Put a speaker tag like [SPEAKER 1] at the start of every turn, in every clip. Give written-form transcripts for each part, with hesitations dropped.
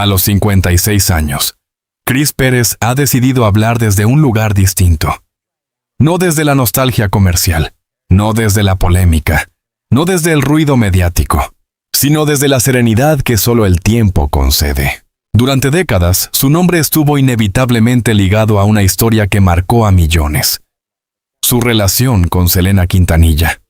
[SPEAKER 1] A los 56 años, Chris Pérez ha decidido hablar desde un lugar distinto. No desde la nostalgia comercial, no desde la polémica, no desde el ruido mediático, sino desde la serenidad que solo el tiempo concede. Durante décadas, su nombre estuvo inevitablemente ligado a una historia que marcó a millones. Su relación con Selena Quintanilla.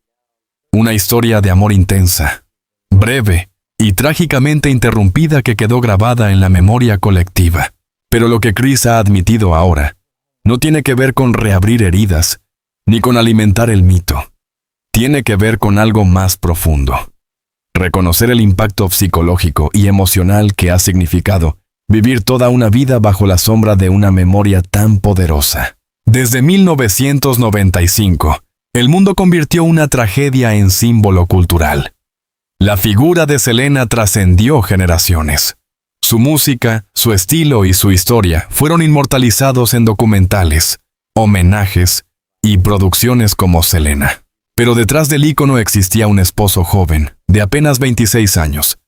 [SPEAKER 1] Una historia de amor intensa, breve y trágicamente interrumpida que quedó grabada en la memoria colectiva. Pero lo que Chris ha admitido ahora no tiene que ver con reabrir heridas, ni con alimentar el mito. Tiene que ver con algo más profundo. Reconocer el impacto psicológico y emocional que ha significado vivir toda una vida bajo la sombra de una memoria tan poderosa. Desde 1995, el mundo convirtió una tragedia en símbolo cultural. La figura de Selena trascendió generaciones. Su música, su estilo y su historia fueron inmortalizados en documentales, homenajes y producciones como Selena. Pero detrás del ícono existía un esposo joven, de apenas 26 años,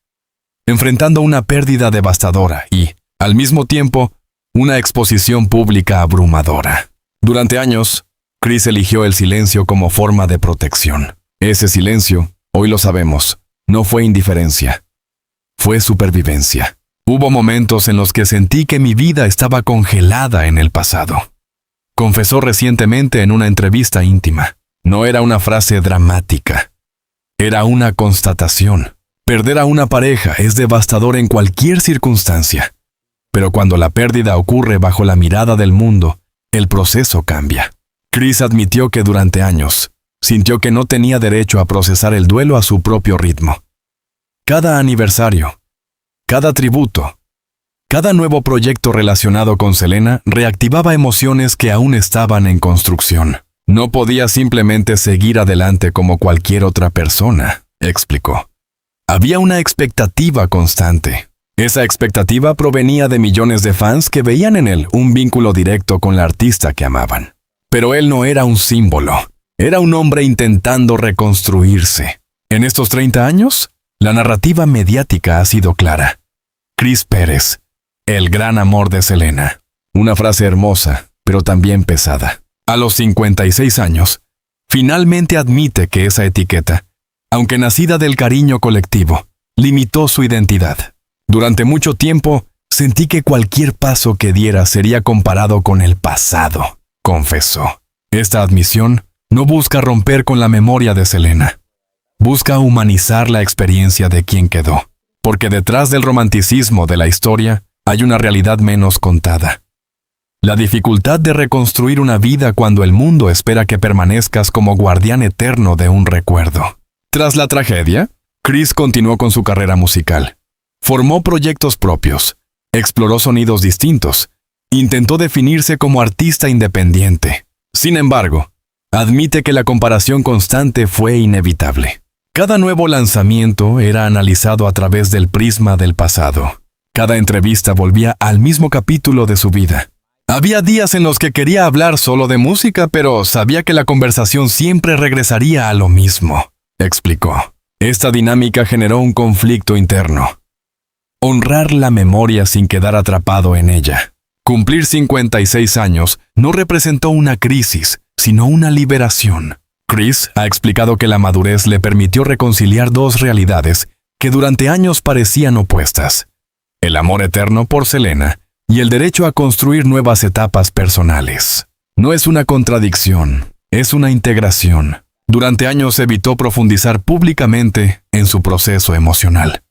[SPEAKER 1] enfrentando una pérdida devastadora y, al mismo tiempo, una exposición pública abrumadora. Durante años, Chris eligió el silencio como forma de protección. Ese silencio, hoy lo sabemos, no fue indiferencia, fue supervivencia. Hubo momentos en los que sentí que mi vida estaba congelada en el pasado. Confesó recientemente en una entrevista íntima. No era una frase dramática. Era una constatación. Perder a una pareja es devastador en cualquier circunstancia. Pero cuando la pérdida ocurre bajo la mirada del mundo, el proceso cambia. Chris admitió que durante años sintió que no tenía derecho a procesar el duelo a su propio ritmo. Cada aniversario, cada tributo, cada nuevo proyecto relacionado con Selena reactivaba emociones que aún estaban en construcción. No podía simplemente seguir adelante como cualquier otra persona, explicó. Había una expectativa constante. Esa expectativa provenía de millones de fans que veían en él un vínculo directo con la artista que amaban. Pero él no era un símbolo, era un hombre intentando reconstruirse. En estos 30 años, la narrativa mediática ha sido clara. Chris Pérez, el gran amor de Selena. Una frase hermosa, pero también pesada. A los 56 años, finalmente admite que esa etiqueta, aunque nacida del cariño colectivo, limitó su identidad. Durante mucho tiempo, sentí que cualquier paso que diera sería comparado con el pasado, confesó. Esta admisión no busca romper con la memoria de Selena. Busca humanizar la experiencia de quien quedó, porque detrás del romanticismo de la historia hay una realidad menos contada. La dificultad de reconstruir una vida cuando el mundo espera que permanezcas como guardián eterno de un recuerdo. Tras la tragedia, Chris continuó con su carrera musical. Formó proyectos propios, exploró sonidos distintos, intentó definirse como artista independiente. Sin embargo, admite que la comparación constante fue inevitable. Cada nuevo lanzamiento era analizado a través del prisma del pasado. Cada entrevista volvía al mismo capítulo de su vida. Había días en los que quería hablar solo de música, pero sabía que la conversación siempre regresaría a lo mismo, explicó. Esta dinámica generó un conflicto interno. Honrar la memoria sin quedar atrapado en ella. Cumplir 56 años no representó una crisis, sino una liberación. Chris ha explicado que la madurez le permitió reconciliar dos realidades que durante años parecían opuestas: el amor eterno por Selena y el derecho a construir nuevas etapas personales. No es una contradicción, es una integración. Durante años evitó profundizar públicamente en su proceso emocional.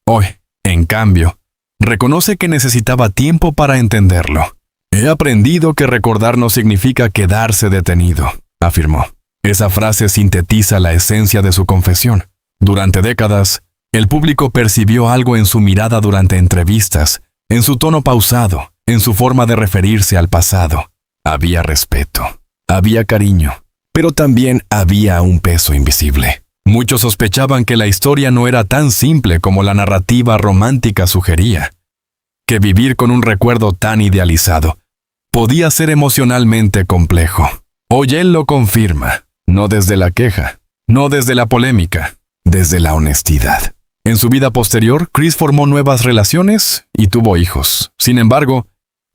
[SPEAKER 1] Hoy, en cambio, reconoce que necesitaba tiempo para entenderlo. He aprendido que recordar no significa quedarse detenido, afirmó. Esa frase sintetiza la esencia de su confesión. Durante décadas, el público percibió algo en su mirada durante entrevistas, en su tono pausado, en su forma de referirse al pasado. Había respeto, había cariño, pero también había un peso invisible. Muchos sospechaban que la historia no era tan simple como la narrativa romántica sugería, que vivir con un recuerdo tan idealizado podía ser emocionalmente complejo. Hoy él lo confirma, no desde la queja, no desde la polémica, desde la honestidad. En su vida posterior, Chris formó nuevas relaciones y tuvo hijos. Sin embargo,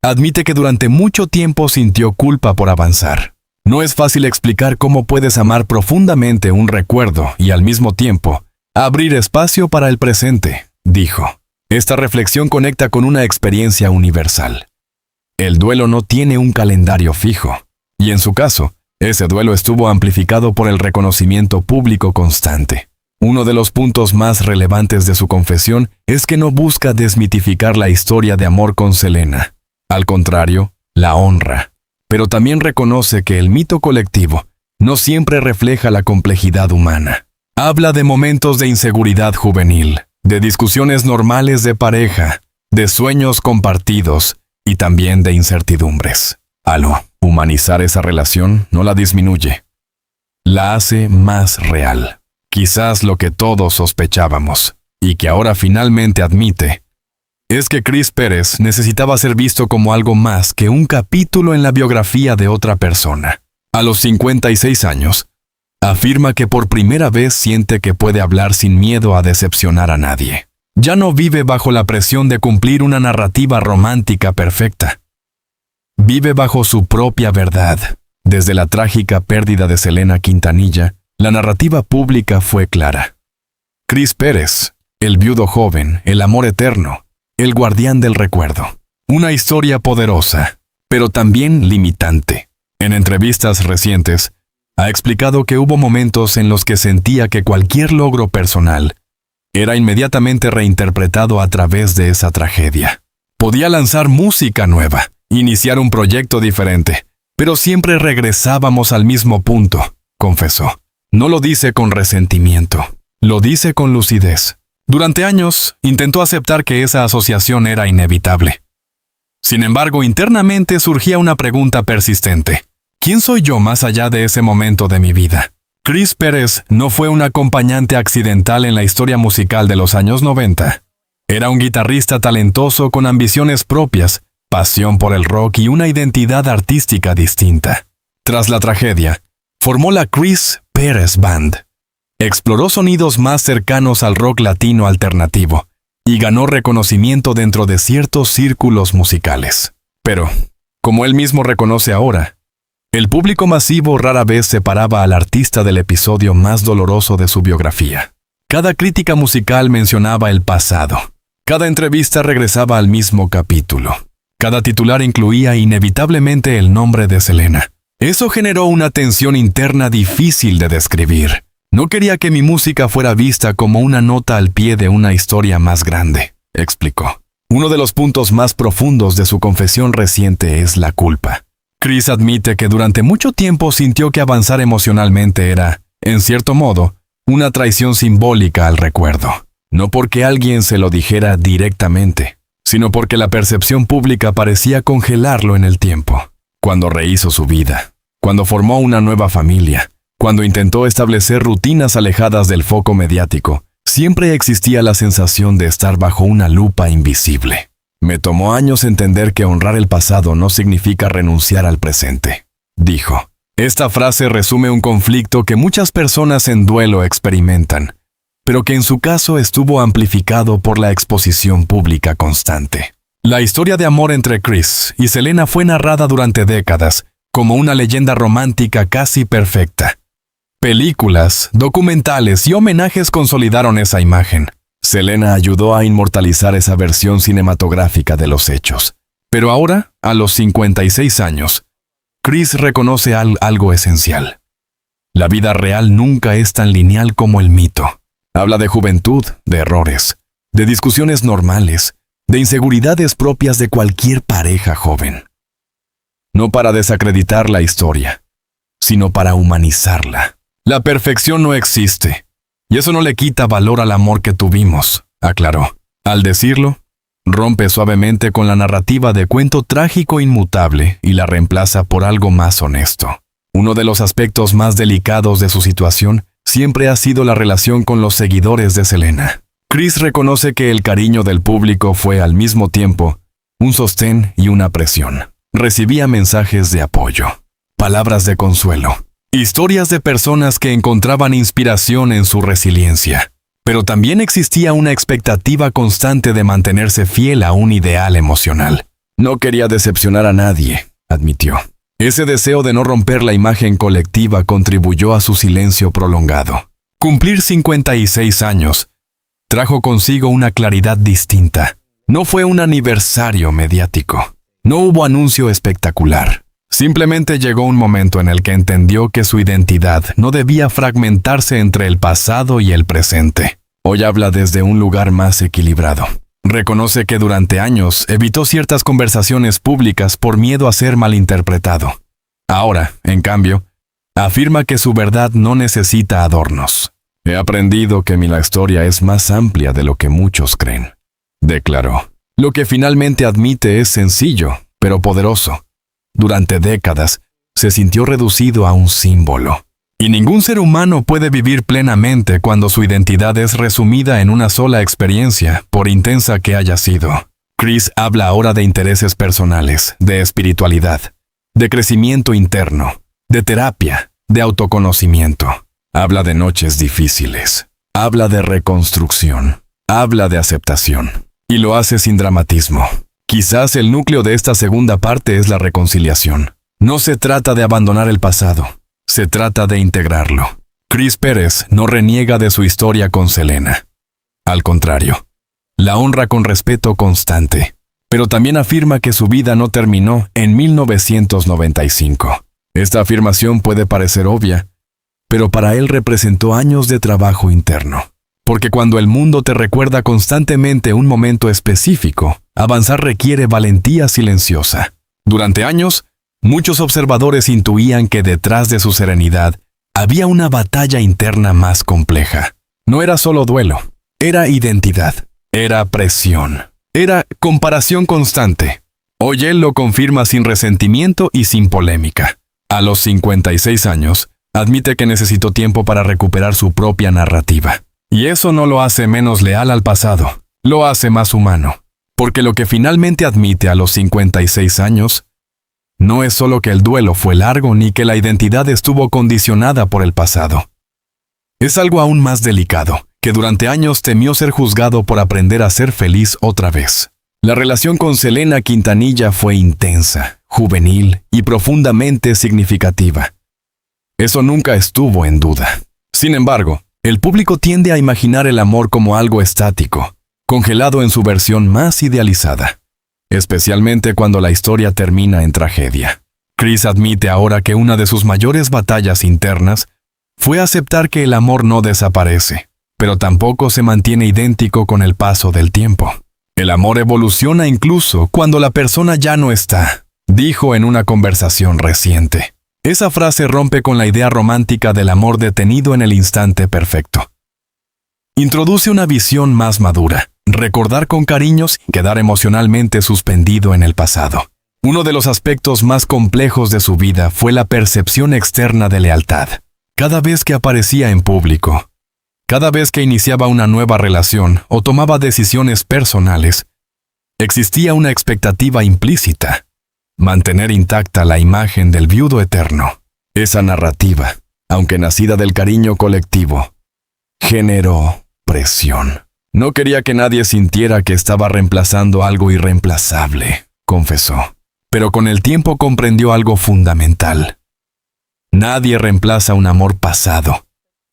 [SPEAKER 1] admite que durante mucho tiempo sintió culpa por avanzar. No es fácil explicar cómo puedes amar profundamente un recuerdo y al mismo tiempo abrir espacio para el presente, dijo. Esta reflexión conecta con una experiencia universal. El duelo no tiene un calendario fijo, y en su caso, ese duelo estuvo amplificado por el reconocimiento público constante. Uno de los puntos más relevantes de su confesión es que no busca desmitificar la historia de amor con Selena. Al contrario, la honra. Pero también reconoce que el mito colectivo no siempre refleja la complejidad humana. Habla de momentos de inseguridad juvenil, de discusiones normales de pareja, de sueños compartidos y también de incertidumbres. Al humanizar esa relación no la disminuye, la hace más real. Quizás lo que todos sospechábamos, y que ahora finalmente admite, es que Chris Pérez necesitaba ser visto como algo más que un capítulo en la biografía de otra persona. A los 56 años, afirma que por primera vez siente que puede hablar sin miedo a decepcionar a nadie. Ya no vive bajo la presión de cumplir una narrativa romántica perfecta. Vive bajo su propia verdad. Desde la trágica pérdida de Selena Quintanilla, la narrativa pública fue clara. Chris Pérez, el viudo joven, el amor eterno, el guardián del recuerdo. Una historia poderosa, pero también limitante. En entrevistas recientes, ha explicado que hubo momentos en los que sentía que cualquier logro personal era inmediatamente reinterpretado a través de esa tragedia. Podía lanzar música nueva, iniciar un proyecto diferente, pero siempre regresábamos al mismo punto, confesó. No lo dice con resentimiento, lo dice con lucidez. Durante años, intentó aceptar que esa asociación era inevitable. Sin embargo, internamente surgía una pregunta persistente. ¿Quién soy yo más allá de ese momento de mi vida? Chris Pérez no fue un acompañante accidental en la historia musical de los años 90. Era un guitarrista talentoso con ambiciones propias, pasión por el rock y una identidad artística distinta. Tras la tragedia, formó la Chris Pérez Band. Exploró sonidos más cercanos al rock latino alternativo y ganó reconocimiento dentro de ciertos círculos musicales. Pero, como él mismo reconoce ahora, el público masivo rara vez separaba al artista del episodio más doloroso de su biografía. Cada crítica musical mencionaba el pasado. Cada entrevista regresaba al mismo capítulo. Cada titular incluía inevitablemente el nombre de Selena. Eso generó una tensión interna difícil de describir. No quería que mi música fuera vista como una nota al pie de una historia más grande, explicó. Uno de los puntos más profundos de su confesión reciente es la culpa. Chris admite que durante mucho tiempo sintió que avanzar emocionalmente era, en cierto modo, una traición simbólica al recuerdo. No porque alguien se lo dijera directamente, sino porque la percepción pública parecía congelarlo en el tiempo. Cuando rehizo su vida, cuando formó una nueva familia, cuando intentó establecer rutinas alejadas del foco mediático, siempre existía la sensación de estar bajo una lupa invisible. Me tomó años entender que honrar el pasado no significa renunciar al presente, dijo. Esta frase resume un conflicto que muchas personas en duelo experimentan, pero que en su caso estuvo amplificado por la exposición pública constante. La historia de amor entre Chris y Selena fue narrada durante décadas como una leyenda romántica casi perfecta. Películas, documentales y homenajes consolidaron esa imagen. Selena ayudó a inmortalizar esa versión cinematográfica de los hechos. Pero ahora, a los 56 años, Chris reconoce algo esencial. La vida real nunca es tan lineal como el mito. Habla de juventud, de errores, de discusiones normales, de inseguridades propias de cualquier pareja joven. No para desacreditar la historia, sino para humanizarla. La perfección no existe, y eso no le quita valor al amor que tuvimos, aclaró. Al decirlo, rompe suavemente con la narrativa de cuento trágico inmutable y la reemplaza por algo más honesto. Uno de los aspectos más delicados de su situación siempre ha sido la relación con los seguidores de Selena. Chris reconoce que el cariño del público fue al mismo tiempo un sostén y una presión. Recibía mensajes de apoyo, palabras de consuelo, historias de personas que encontraban inspiración en su resiliencia. Pero también existía una expectativa constante de mantenerse fiel a un ideal emocional. No quería decepcionar a nadie, admitió. Ese deseo de no romper la imagen colectiva contribuyó a su silencio prolongado. Cumplir 56 años trajo consigo una claridad distinta. No fue un aniversario mediático. No hubo anuncio espectacular. Simplemente llegó un momento en el que entendió que su identidad no debía fragmentarse entre el pasado y el presente. Hoy habla desde un lugar más equilibrado. Reconoce que durante años evitó ciertas conversaciones públicas por miedo a ser malinterpretado. Ahora, en cambio, afirma que su verdad no necesita adornos. He aprendido que mi historia es más amplia de lo que muchos creen, declaró. Lo que finalmente admite es sencillo, pero poderoso. Durante décadas, se sintió reducido a un símbolo. Y ningún ser humano puede vivir plenamente cuando su identidad es resumida en una sola experiencia, por intensa que haya sido. Chris habla ahora de intereses personales, de espiritualidad, de crecimiento interno, de terapia, de autoconocimiento. Habla de noches difíciles. Habla de reconstrucción. Habla de aceptación. Y lo hace sin dramatismo. Quizás el núcleo de esta segunda parte es la reconciliación. No se trata de abandonar el pasado. Se trata de integrarlo. Chris Pérez no reniega de su historia con Selena. Al contrario, la honra con respeto constante. Pero también afirma que su vida no terminó en 1995. Esta afirmación puede parecer obvia, pero para él representó años de trabajo interno. Porque cuando el mundo te recuerda constantemente un momento específico, avanzar requiere valentía silenciosa. Durante años, muchos observadores intuían que detrás de su serenidad había una batalla interna más compleja. No era solo duelo, era identidad, era presión, era comparación constante. Hoy él lo confirma sin resentimiento y sin polémica. A los 56 años, admite que necesitó tiempo para recuperar su propia narrativa. Y eso no lo hace menos leal al pasado, lo hace más humano. Porque lo que finalmente admite a los 56 años no es solo que el duelo fue largo ni que la identidad estuvo condicionada por el pasado. Es algo aún más delicado, que durante años temió ser juzgado por aprender a ser feliz otra vez. La relación con Selena Quintanilla fue intensa, juvenil y profundamente significativa. Eso nunca estuvo en duda. Sin embargo, el público tiende a imaginar el amor como algo estático, congelado en su versión más idealizada, especialmente cuando la historia termina en tragedia. Chris admite ahora que una de sus mayores batallas internas fue aceptar que el amor no desaparece, pero tampoco se mantiene idéntico con el paso del tiempo. El amor evoluciona incluso cuando la persona ya no está, dijo en una conversación reciente. Esa frase rompe con la idea romántica del amor detenido en el instante perfecto. Introduce una visión más madura, recordar con cariño sin quedar emocionalmente suspendido en el pasado. Uno de los aspectos más complejos de su vida fue la percepción externa de lealtad. Cada vez que aparecía en público, cada vez que iniciaba una nueva relación o tomaba decisiones personales, existía una expectativa implícita: mantener intacta la imagen del viudo eterno. Esa narrativa, aunque nacida del cariño colectivo, generó presión. No quería que nadie sintiera que estaba reemplazando algo irreemplazable, confesó. Pero con el tiempo comprendió algo fundamental. Nadie reemplaza un amor pasado.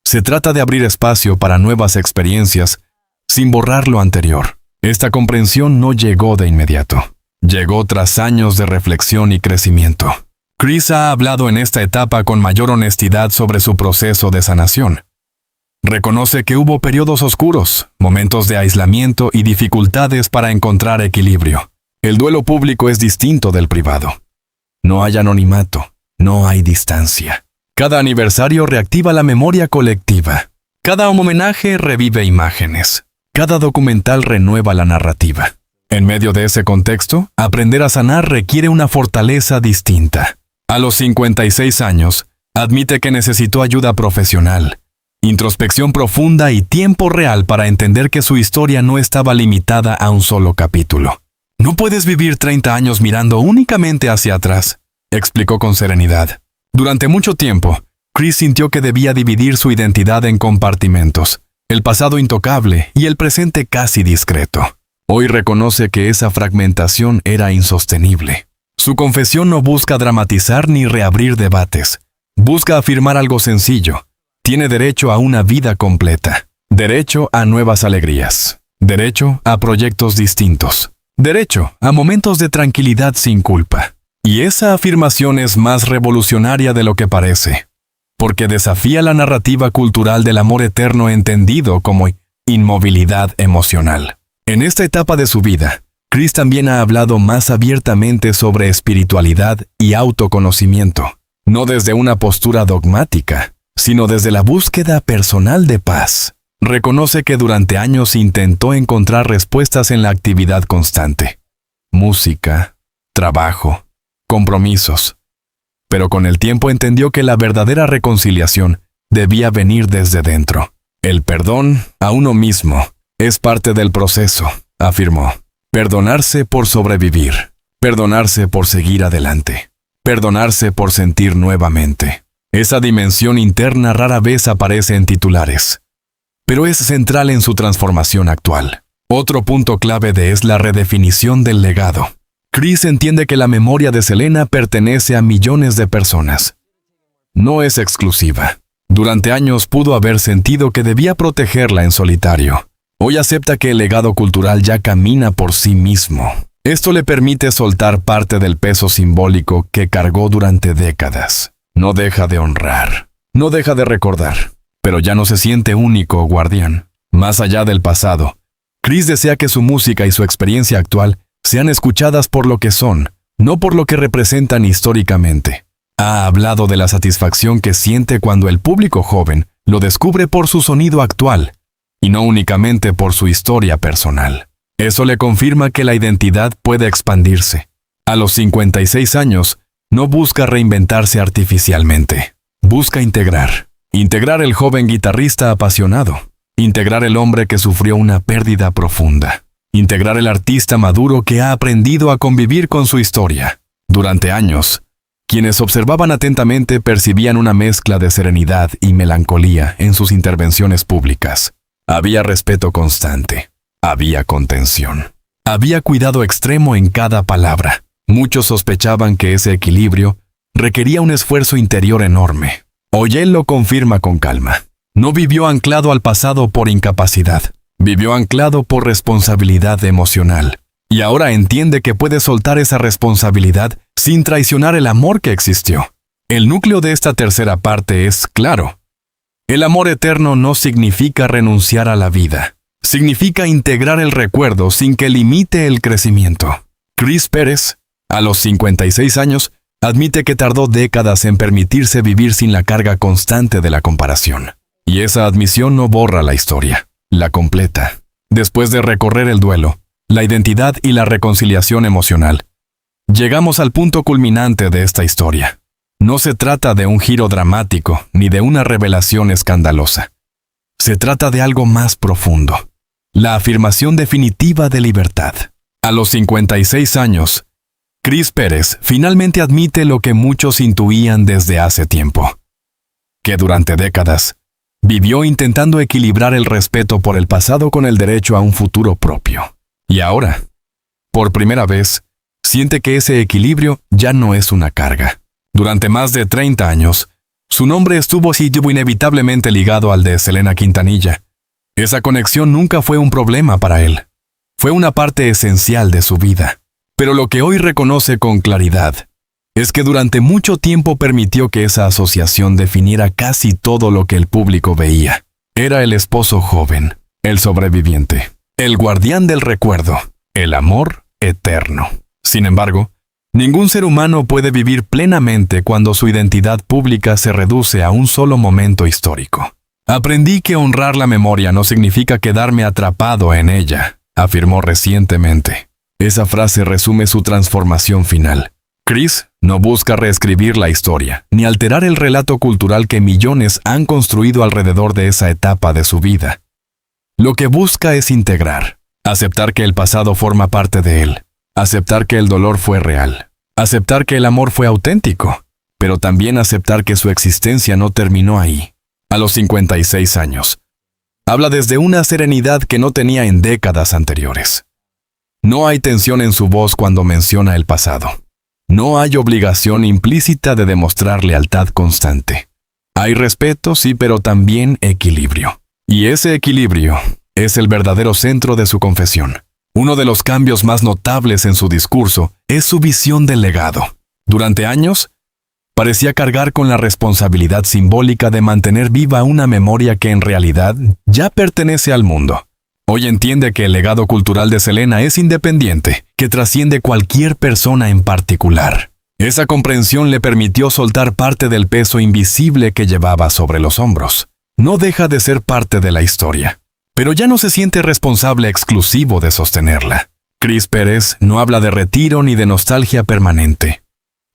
[SPEAKER 1] Se trata de abrir espacio para nuevas experiencias, sin borrar lo anterior. Esta comprensión no llegó de inmediato. Llegó tras años de reflexión y crecimiento. Chris ha hablado en esta etapa con mayor honestidad sobre su proceso de sanación. Reconoce que hubo periodos oscuros, momentos de aislamiento y dificultades para encontrar equilibrio. El duelo público es distinto del privado. No hay anonimato, no hay distancia. Cada aniversario reactiva la memoria colectiva. Cada homenaje revive imágenes. Cada documental renueva la narrativa. En medio de ese contexto, aprender a sanar requiere una fortaleza distinta. A los 56 años, admite que necesitó ayuda profesional, introspección profunda y tiempo real para entender que su historia no estaba limitada a un solo capítulo. No puedes vivir 30 años mirando únicamente hacia atrás, explicó con serenidad. Durante mucho tiempo, Chris sintió que debía dividir su identidad en compartimentos. el pasado intocable y el presente casi discreto. Hoy reconoce que esa fragmentación era insostenible. Su confesión no busca dramatizar ni reabrir debates. Busca afirmar algo sencillo. Tiene derecho a una vida completa. Derecho a nuevas alegrías. Derecho a proyectos distintos. Derecho a momentos de tranquilidad sin culpa. Y esa afirmación es más revolucionaria de lo que parece, porque desafía la narrativa cultural del amor eterno entendido como inmovilidad emocional. En esta etapa de su vida, Chris también ha hablado más abiertamente sobre espiritualidad y autoconocimiento, no desde una postura dogmática, sino desde la búsqueda personal de paz. Reconoce que durante años intentó encontrar respuestas en la actividad constante. Música, trabajo, compromisos. Pero con el tiempo entendió que la verdadera reconciliación debía venir desde dentro. El perdón a uno mismo es parte del proceso, afirmó. Perdonarse por sobrevivir. Perdonarse por seguir adelante. Perdonarse por sentir nuevamente. Esa dimensión interna rara vez aparece en titulares, pero es central en su transformación actual. Otro punto clave es la redefinición del legado. Chris entiende que la memoria de Selena pertenece a millones de personas. No es exclusiva. Durante años pudo haber sentido que debía protegerla en solitario. Hoy acepta que el legado cultural ya camina por sí mismo. Esto le permite soltar parte del peso simbólico que cargó durante décadas. No deja de honrar. No deja de recordar. Pero ya no se siente único o guardián. Más allá del pasado, Chris desea que su música y su experiencia actual sean escuchadas por lo que son, no por lo que representan históricamente. Ha hablado de la satisfacción que siente cuando el público joven lo descubre por su sonido actual, y no únicamente por su historia personal. Eso le confirma que la identidad puede expandirse. A los 56 años, no busca reinventarse artificialmente. Busca integrar. Integrar el joven guitarrista apasionado. Integrar el hombre que sufrió una pérdida profunda. Integrar el artista maduro que ha aprendido a convivir con su historia. Durante años, quienes observaban atentamente percibían una mezcla de serenidad y melancolía en sus intervenciones públicas. Había respeto constante. Había contención. Había cuidado extremo en cada palabra. Muchos sospechaban que ese equilibrio requería un esfuerzo interior enorme. Hoy él lo confirma con calma. No vivió anclado al pasado por incapacidad. Vivió anclado por responsabilidad emocional. Y ahora entiende que puede soltar esa responsabilidad sin traicionar el amor que existió. El núcleo de esta tercera parte es claro. El amor eterno no significa renunciar a la vida. Significa integrar el recuerdo sin que limite el crecimiento. Chris Pérez, a los 56 años, admite que tardó décadas en permitirse vivir sin la carga constante de la comparación. Y esa admisión no borra la historia, la completa. Después de recorrer el duelo, la identidad y la reconciliación emocional, llegamos al punto culminante de esta historia. No se trata de un giro dramático ni de una revelación escandalosa. Se trata de algo más profundo. La afirmación definitiva de libertad. A los 56 años, Chris Pérez finalmente admite lo que muchos intuían desde hace tiempo. Que durante décadas, vivió intentando equilibrar el respeto por el pasado con el derecho a un futuro propio. Y ahora, por primera vez, siente que ese equilibrio ya no es una carga. Durante más de 30 años, su nombre estuvo inevitablemente ligado al de Selena Quintanilla. Esa conexión nunca fue un problema para él. Fue una parte esencial de su vida. Pero lo que hoy reconoce con claridad es que durante mucho tiempo permitió que esa asociación definiera casi todo lo que el público veía. Era el esposo joven, el sobreviviente, el guardián del recuerdo, el amor eterno. Sin embargo, ningún ser humano puede vivir plenamente cuando su identidad pública se reduce a un solo momento histórico. Aprendí que honrar la memoria no significa quedarme atrapado en ella, afirmó recientemente. Esa frase resume su transformación final. Chris no busca reescribir la historia, ni alterar el relato cultural que millones han construido alrededor de esa etapa de su vida. Lo que busca es integrar, aceptar que el pasado forma parte de él, aceptar que el dolor fue real, aceptar que el amor fue auténtico, pero también aceptar que su existencia no terminó ahí. A los 56 años, Habla desde una serenidad que no tenía en décadas anteriores. No hay tensión en su voz cuando menciona el pasado. No hay obligación implícita de demostrar lealtad constante. Hay respeto, sí, pero también equilibrio. Y ese equilibrio es el verdadero centro de su confesión. Uno de los cambios más notables en su discurso es su visión del legado. Durante años, parecía cargar con la responsabilidad simbólica de mantener viva una memoria que en realidad ya pertenece al mundo. Hoy entiende que el legado cultural de Selena es independiente, que trasciende cualquier persona en particular. Esa comprensión le permitió soltar parte del peso invisible que llevaba sobre los hombros. No deja de ser parte de la historia, pero ya no se siente responsable exclusivo de sostenerla. Chris Pérez no habla de retiro ni de nostalgia permanente.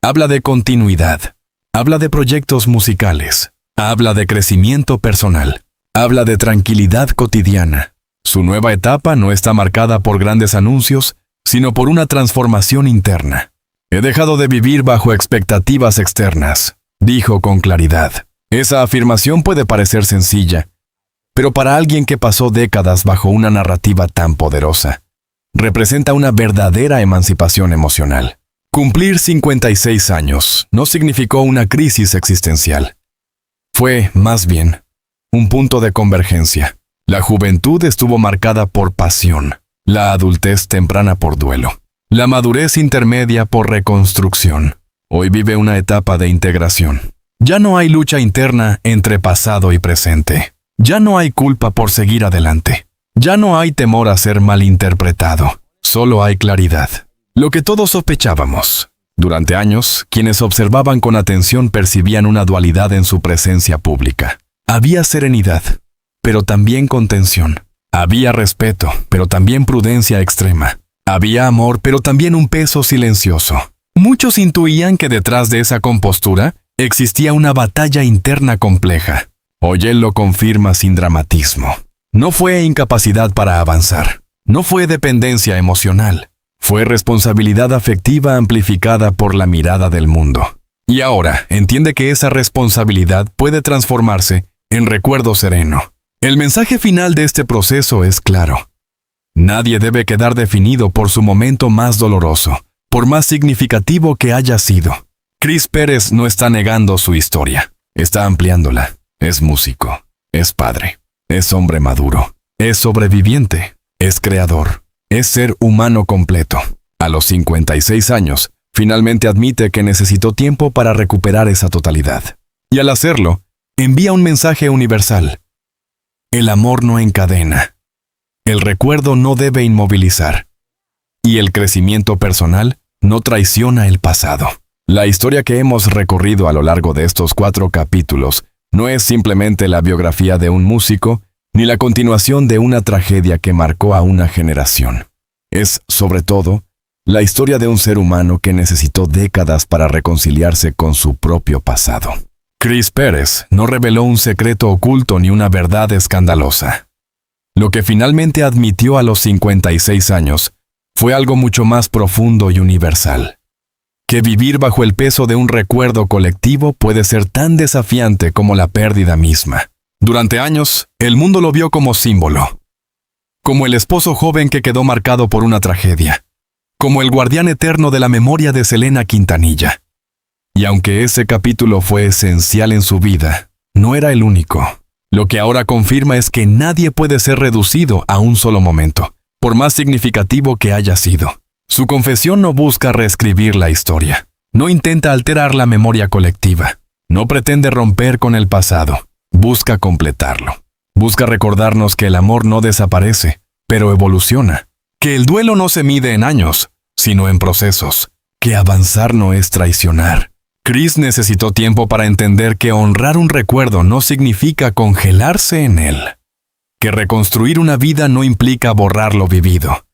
[SPEAKER 1] Habla de continuidad. Habla de proyectos musicales. Habla de crecimiento personal. Habla de tranquilidad cotidiana. Su nueva etapa no está marcada por grandes anuncios, sino por una transformación interna. He dejado de vivir bajo expectativas externas, dijo con claridad. Esa afirmación puede parecer sencilla, pero para alguien que pasó décadas bajo una narrativa tan poderosa, representa una verdadera emancipación emocional. Cumplir 56 años no significó una crisis existencial. Fue, más bien, un punto de convergencia. La juventud estuvo marcada por pasión, la adultez temprana por duelo, la madurez intermedia por reconstrucción. Hoy vive una etapa de integración. Ya no hay lucha interna entre pasado y presente. Ya no hay culpa por seguir adelante. Ya no hay temor a ser malinterpretado. Solo hay claridad. Lo que todos sospechábamos. Durante años, quienes observaban con atención percibían una dualidad en su presencia pública. Había serenidad, pero también contención. Había respeto, pero también prudencia extrema. Había amor, pero también un peso silencioso. Muchos intuían que detrás de esa compostura existía una batalla interna compleja. Hoy él lo confirma sin dramatismo. No fue incapacidad para avanzar. No fue dependencia emocional. Fue responsabilidad afectiva amplificada por la mirada del mundo. Y ahora entiende que esa responsabilidad puede transformarse en recuerdo sereno. El mensaje final de este proceso es claro. Nadie debe quedar definido por su momento más doloroso, por más significativo que haya sido. Chris Pérez no está negando su historia, está ampliándola. Es músico, es padre, es hombre maduro, es sobreviviente, es creador, es ser humano completo. A los 56 años, finalmente admite que necesitó tiempo para recuperar esa totalidad. Y al hacerlo, envía un mensaje universal. El amor no encadena. El recuerdo no debe inmovilizar. Y el crecimiento personal no traiciona el pasado. La historia que hemos recorrido a lo largo de estos 4 capítulos no es simplemente la biografía de un músico, ni la continuación de una tragedia que marcó a una generación. Es, sobre todo, la historia de un ser humano que necesitó décadas para reconciliarse con su propio pasado. Chris Pérez no reveló un secreto oculto ni una verdad escandalosa. Lo que finalmente admitió a los 56 años fue algo mucho más profundo y universal. Que vivir bajo el peso de un recuerdo colectivo puede ser tan desafiante como la pérdida misma. Durante años, el mundo lo vio como símbolo. Como el esposo joven que quedó marcado por una tragedia. Como el guardián eterno de la memoria de Selena Quintanilla. Y aunque ese capítulo fue esencial en su vida, no era el único. Lo que ahora confirma es que nadie puede ser reducido a un solo momento, por más significativo que haya sido. Su confesión no busca reescribir la historia, no intenta alterar la memoria colectiva, no pretende romper con el pasado, busca completarlo. Busca recordarnos que el amor no desaparece, pero evoluciona, que el duelo no se mide en años, sino en procesos, que avanzar no es traicionar. Chris necesitó tiempo para entender que honrar un recuerdo no significa congelarse en él, que reconstruir una vida no implica borrar lo vivido,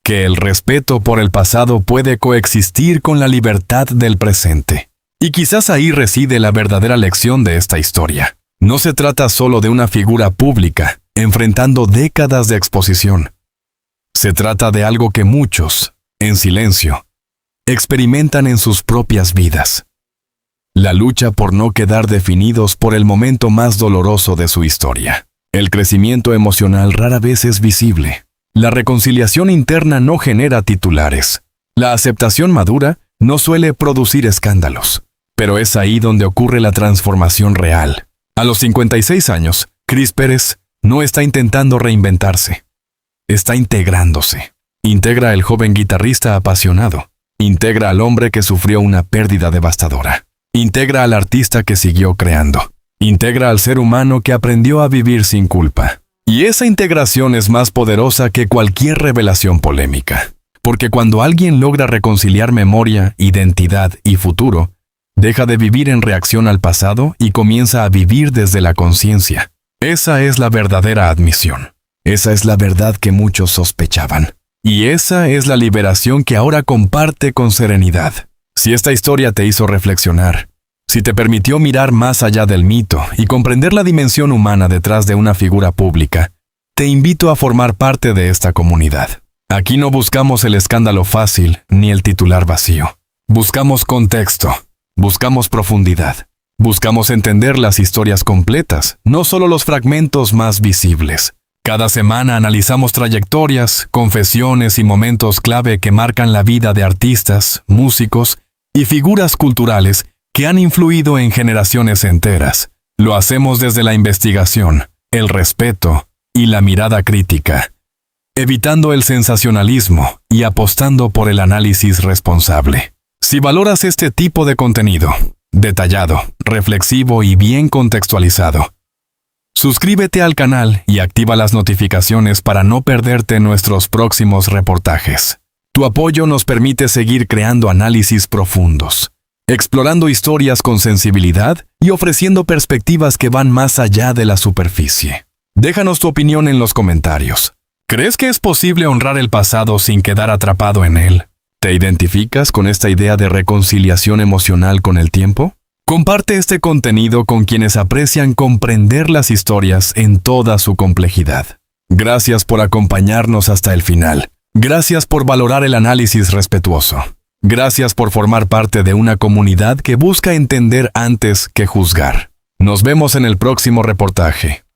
[SPEAKER 1] que el respeto por el pasado puede coexistir con la libertad del presente. Y quizás ahí reside la verdadera lección de esta historia. No se trata solo de una figura pública, enfrentando décadas de exposición. Se trata de algo que muchos, en silencio, experimentan en sus propias vidas. La lucha por no quedar definidos por el momento más doloroso de su historia. El crecimiento emocional rara vez es visible. La reconciliación interna no genera titulares. La aceptación madura no suele producir escándalos. Pero es ahí donde ocurre la transformación real. A los 56 años, Chris Pérez no está intentando reinventarse. Está integrándose. Integra al joven guitarrista apasionado. Integra al hombre que sufrió una pérdida devastadora. Integra al artista que siguió creando. Integra al ser humano que aprendió a vivir sin culpa. Y esa integración es más poderosa que cualquier revelación polémica. Porque cuando alguien logra reconciliar memoria, identidad y futuro, deja de vivir en reacción al pasado y comienza a vivir desde la conciencia. Esa es la verdadera admisión. Esa es la verdad que muchos sospechaban. Y esa es la liberación que ahora comparte con serenidad. Si esta historia te hizo reflexionar, si te permitió mirar más allá del mito y comprender la dimensión humana detrás de una figura pública, te invito a formar parte de esta comunidad. Aquí no buscamos el escándalo fácil ni el titular vacío. Buscamos contexto, buscamos profundidad, buscamos entender las historias completas, no solo los fragmentos más visibles. Cada semana analizamos trayectorias, confesiones y momentos clave que marcan la vida de artistas, músicos y figuras culturales que han influido en generaciones enteras. Lo hacemos desde la investigación, el respeto y la mirada crítica, evitando el sensacionalismo y apostando por el análisis responsable. Si valoras este tipo de contenido, detallado, reflexivo y bien contextualizado, suscríbete al canal y activa las notificaciones para no perderte nuestros próximos reportajes. Tu apoyo nos permite seguir creando análisis profundos, explorando historias con sensibilidad y ofreciendo perspectivas que van más allá de la superficie. Déjanos tu opinión en los comentarios. ¿Crees que es posible honrar el pasado sin quedar atrapado en él? ¿Te identificas con esta idea de reconciliación emocional con el tiempo? Comparte este contenido con quienes aprecian comprender las historias en toda su complejidad. Gracias por acompañarnos hasta el final. Gracias por valorar el análisis respetuoso. Gracias por formar parte de una comunidad que busca entender antes que juzgar. Nos vemos en el próximo reportaje.